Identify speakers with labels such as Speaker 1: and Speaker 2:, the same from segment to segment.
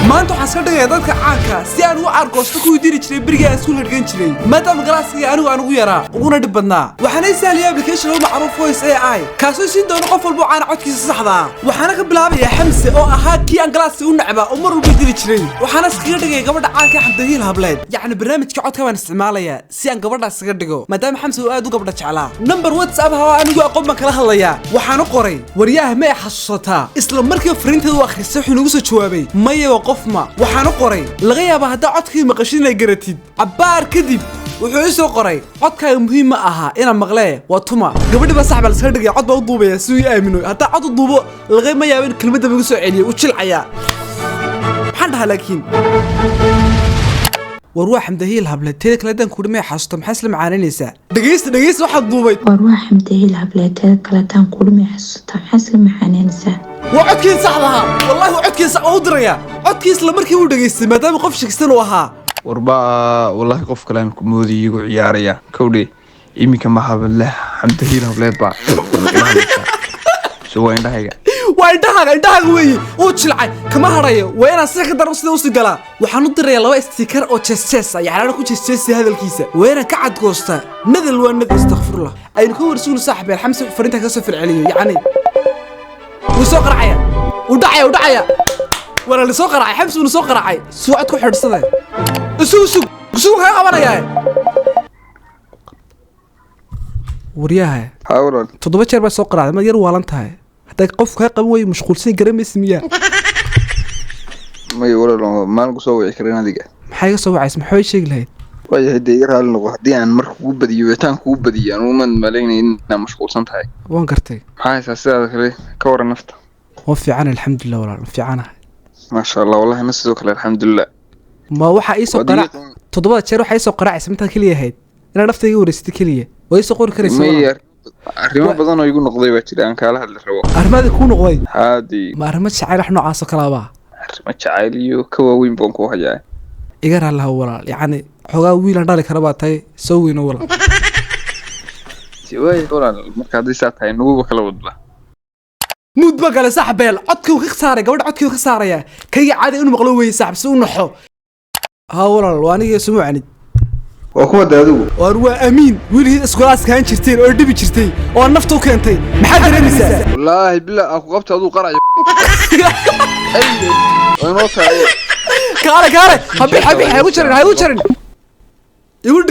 Speaker 1: maanta waxaan iska dhigaya dadka caanka si aan u argoosto ku diri jiray bariga iskuul dhigan jiray maadaama galaaskiga aan ugu yaraa uguna dhib badnaa waxaana isaaliyay application oo macruuf voice AI kaasoo siin doona qof walba aan codkiisa saxda ah waxaana ka bilaabaya Xamse oo ahaa kii aan galaaskiga u nacba oo mar walba diri jiray waxaana iskaga dhigay gabadha caanka Xamdahiil Hableed yacni barnaamijka codka waan isticmaalaya si aan gabadhaas iskaga dhigo maadaama Xamse uu aad u gabadha jeclaa number WhatsApp ha anigu aqoon ma kala hadlaya waxaana qoray wariyaha ma xasuusataa isla markii fariinteedu u akhrisay wuxuu nagu soo jawaabay maya qofma waxaana qoray laga yaabaa hadda codkii maqashin ay garatid cabaar kadib wuxuu isoo qoray codkaaga muhiim ma aha ina maqlee waa tuma gabadhiba saxbal iska dhigay cod baa u duubaya si uu aamino hadda cod u duubo laga ma yaabin kelmadda ugu soo celiyo u jilcaya maxaan dhahaa laakiin وروح حمدهيل هبلت تلك لدن كل ما حاسته محسلم عانينيسا دقيس واحد دوبي
Speaker 2: وروح حمدهيل هبلت تلك لدن كل ما حاسته محسلم عانينيسا
Speaker 1: وعدكي صحها والله وعدكي صح ودريا عدكي اسلا markii uu dhageystay maadaama qof shaqsan uu ahaa
Speaker 3: warba wallahi qof kalaamku moodi igu ciyaaraya kowdii imika ma habla Xamdahiil Hableed ba soo indhahayga
Speaker 1: indhahaga weeye uu jilcay kama harayo waa inaan si ka daran sida u sigala waxaan u diray laba sticker oo jees yaana ku jees hadalkiisa waa inaan ka cadgoosta nadal waa nad astaghfirullah aynu ka warsuun saaxiib Xamse fariinta ka soo firceliyo yacni وسوق رعية ودعية ولا اللي سوق رعية حمس ولا سوق رعية سوعد كل حرصنا سوق هاي قبنا يا ورياها
Speaker 3: حاول
Speaker 1: تضبط شرب سوق رعية ما يروى لنتها حتى قف هاي قوي مشغول سين قرم اسمية
Speaker 3: ما يقول ما نقصوا يكرنا دقة
Speaker 1: حاجة سوى عايز محوي شيء لهي
Speaker 3: وجه الدقيقة هالنقطة يعني مركوب بدي ويتان كوب بدي يعني ومن ملاين إننا مشغول صنتهاي
Speaker 1: وين قرتي
Speaker 3: حاسس أستاذ كله كور النفط
Speaker 1: وفي عنا الحمد لله ولا في عنها
Speaker 3: ما شاء الله والله نسيتك الحمد لله
Speaker 1: ما هو حيسو قرع تضبط شرو حيسو قرع اسمتها كلية هيد أنا نفتي ورست كلية ويسو قول كريس
Speaker 3: مير أرمى بدنا يقول نقضي وقتي أنا كله اللي روا
Speaker 1: أرمى يكون قضي
Speaker 3: هادي
Speaker 1: ما أرمى شعير إحنا عاصة كلابا
Speaker 3: أرمى شعير كواوين بونكو هجاي
Speaker 1: إيجار الله ولا يعني حقا ويل أنا لك رباطي سوي نورا
Speaker 3: سوي ولا مركز ساعتها نوبة كلا وضبه
Speaker 1: مود بقى لسحبيل عدك وخسارة قبل عدك وخسارة يا كي عادي إنه مقلوبي سحب سو نحو ها ولا الواني يسمعني
Speaker 3: وكم دادو
Speaker 1: وأروى أمين ويلي اسكولاس كان شرتين أو دبي شرتين أو النفط كانتي محد رمسة
Speaker 3: والله بالله أخو قبت هذو قرع
Speaker 1: كاره حبي هاي وشرن يقول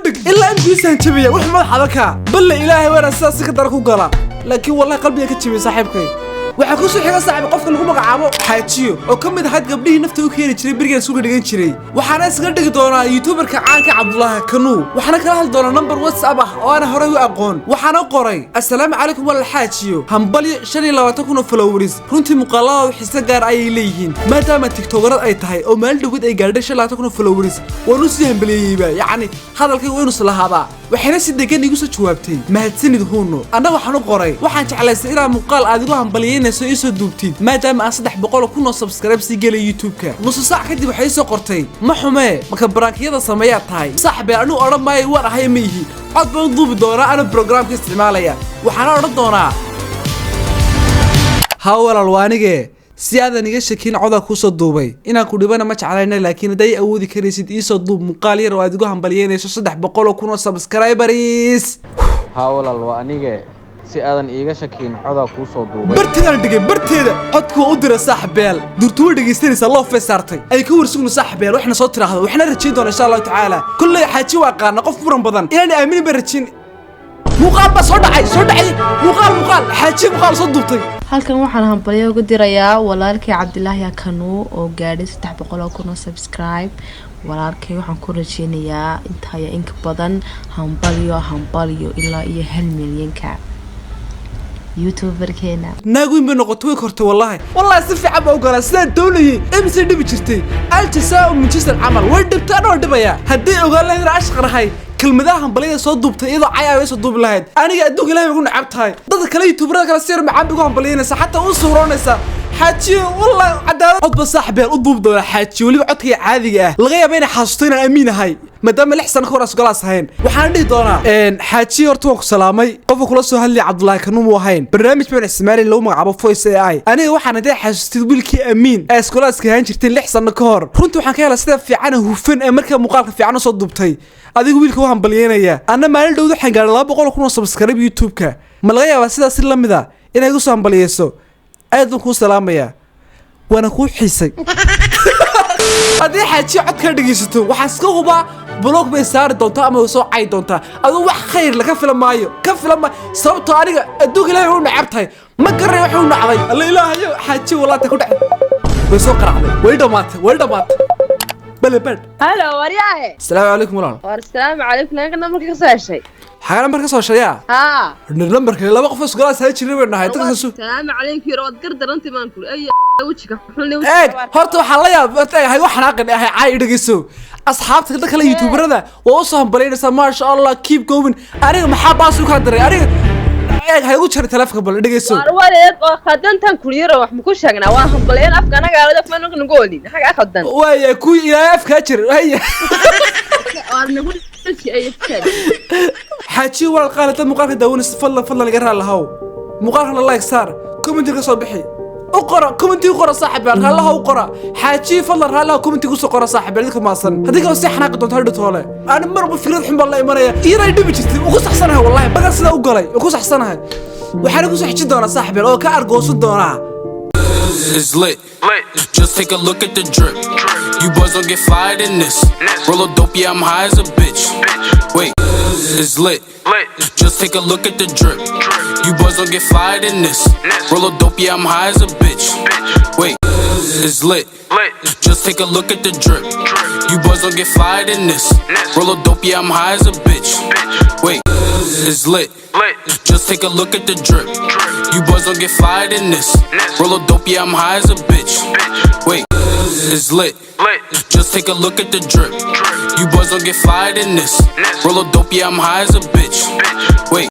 Speaker 1: دق إلا أنت يسهل تبيه وحمد حذكها بل إلهي وين أساس كدرك وقلا لكن والله قلبي كتبي صاحبك waxaa ku soo xiga saaxiib qofka lagu magacaabo xaajiyo oo kamid ah gabdhihii nafta u keenay jiray bariga suuqa dhigan jiray waxaana iska dhigi doonaa youtuberka caanka Cabdullaahi Kanuu waxaana kala hadli doonaa number WhatsApp ah oo aan hore u aqoon waxaana qoray assalaamu calaykum wal xaajiyo hambali 25,000 followers runtii muuqaalada xiisa gaar ay leeyihiin maadaama tiktokerad ay tahay oo meel dhawid ay gaadhay 25,000 followers waanu sii hambaliyayba yacni hadalkaygu inuu salahaaba waxayna si degan igu soo jawaabtay mahadsanid huuno anna waxaan u qoray waxaan jeclaystay inaan muuqaal adigu hambaliyeyn soo iso duubtid maadaama aan 300 subscribe si galay YouTube-ka nus saac kadib waxay soo qortay ma xume marka barankiyada sameeyaa tahay saaxiib anu oran maayo war ahay mihi cod baan duubi doonaa ana programka isticmaalaya waxaan oran doonaa hawlal waanige si aadan iga shakin coda ku soo duubay inaan ku dhibana ma jeclayna laakiin haday awoodi karaysid iso duub muuqaal yar oo adigu hambaliyeynayso 300 subscribers
Speaker 4: hawlal waanige si aadan iiga shakin coda ku soo duubay
Speaker 1: barteeda codku u dira saaxiibeel durtu dhageysanaysa loo feesartay ay ka warsugun saaxiibeel waxna soo tiraahdo waxna rajayn doona insha Allah taala kulli xaaji waa qaana qof furan badan inaan aamin barajin muuqaal ba soo dhacay muuqaal xaaji muuqaal soo duubtay
Speaker 5: halkan waxaan hambaliyo ugu dirayaa walaalkay Cabdullaahi Kanuu oo gaadhay 300,000 subscribe walaalkay waxaan ku rajaynayaa inta in ka badan hambaliyo ilaa iyo 1 milyan يوتيوبر كينا
Speaker 1: ناقوين بنقطوي كرتي والله سفي عبا وقالا سيدان دولي امسي دبي جرتي التساؤل من جنس العمل وردبت انا وردبايا هدي وقالا يدر عشق رحاي كلمدها هنبلية صوت دوبتا ايضا عيا صوت دوب لهاyd aniga adduunka ilaahay ugu nacabtahay dadka kale youtuberada kala sir macaan ugu hambaleenaysa hatta u suuroonaysa حاجي والله عدالة عد بصاحب الأضوب دول حاجي ولي عدك عادي لغاية بين حاجتين أمين هاي مدام الحسن كوراس قلاص هين وحاندي دونا إن حاجي ورتوك سلامي قف كلاس هاللي عبد الله كانوا موهين برنامج من السماري اللي هو مع فويس اي أنا وحنا ده حاجتي بيلكي أمين اسكولاس كهان شرتين الحسن كهر كنت وحنا كلا سدا في عنه وفن أمريكا مقالك في عنه صدبتي أديك بيلك وهم بليانية أنا ما لدو ده حين قال الله بقول لكم سبسكرايب يوتيوب كا ملغاية بس ده سلم ذا إن يقص هم بليسو أيضا كون سلامية وأنا كون حسي هذه حاجة عد كرديستو وحسكوا بقى بلوك بيسار دونتا أما وسوا عيد دونتا هذا واحد خير لك كفل مايو كفل ما صوت طارق الدوق لا يقول نعبتها ما قرر يحول نعبي الله إله حاجة والله تكون بسوق رعبي ويدا مات بل
Speaker 6: هلا ورياي
Speaker 1: السلام عليكم ورحمة
Speaker 6: السلام عليكم لكن نمرك قصة شيء
Speaker 1: حاجة نمبر كسر شيء
Speaker 6: ها
Speaker 1: نمبر لا بقى فوس قلاص هاي تشرب إنها تقصو
Speaker 6: السلام عليكم يا رود قدر أنت ما نقول أي وجهك
Speaker 1: إيه هرتو حلايا بتاعي هاي واحد ناقد هاي عايد قيسو أصحابك ده كله يوتيوبر ده وأصهم بلينا ما شاء الله keep going أنا محب أسوق هذا أنا هاي وجهك تلف قبل دقيسو
Speaker 6: وارد خدنتن كليرة وحمكوش هجنا واهم بلين أفكارنا قالوا ده ما نقولي حاجة خدن
Speaker 1: ويا كوي إلى أفكار هي
Speaker 6: نقول شيء أي فكرة
Speaker 1: حاجي ورا قالت المقارنة داون فضل نقرأ لهاو مقارنة الله يكسر كومنتي صباحي اقرأ كومنتي اقرأ صاحب الله اقرأ حاجي فضل الله كومنتي اقرأ صاحب هذيك ما صن هذيك وسي حناقة تهرد طوله أنا مرة بفكرة حب الله يمريا يرى يدي بجتي وقص أحسنها والله بقى سلا وقلي وقص أحسنها وحنا قص حكي دونا صاحب أو كأرجوس دونا
Speaker 7: It's lit. Just take a look at the drip. You boys don't get fired in this. Roll a dope, yeah, I'm high as a bitch. Wait, it's lit. Just take a look at the drip. You boys don't get fired in this. Roll a dope, yeah, I'm high as a bitch. Wait, it's lit. Just take a look at the drip. You boys don't get fired in this. Roll a dope, yeah, I'm high as a bitch. Wait, it's lit. Just take a look at the drip. You boys don't get fired in this. Roll a dope, yeah, I'm high as a bitch. Wait, it's lit. Just take a look at the drip. You boys don't get fired in this. Roll a dope, yeah, I'm high as a bitch. Wait.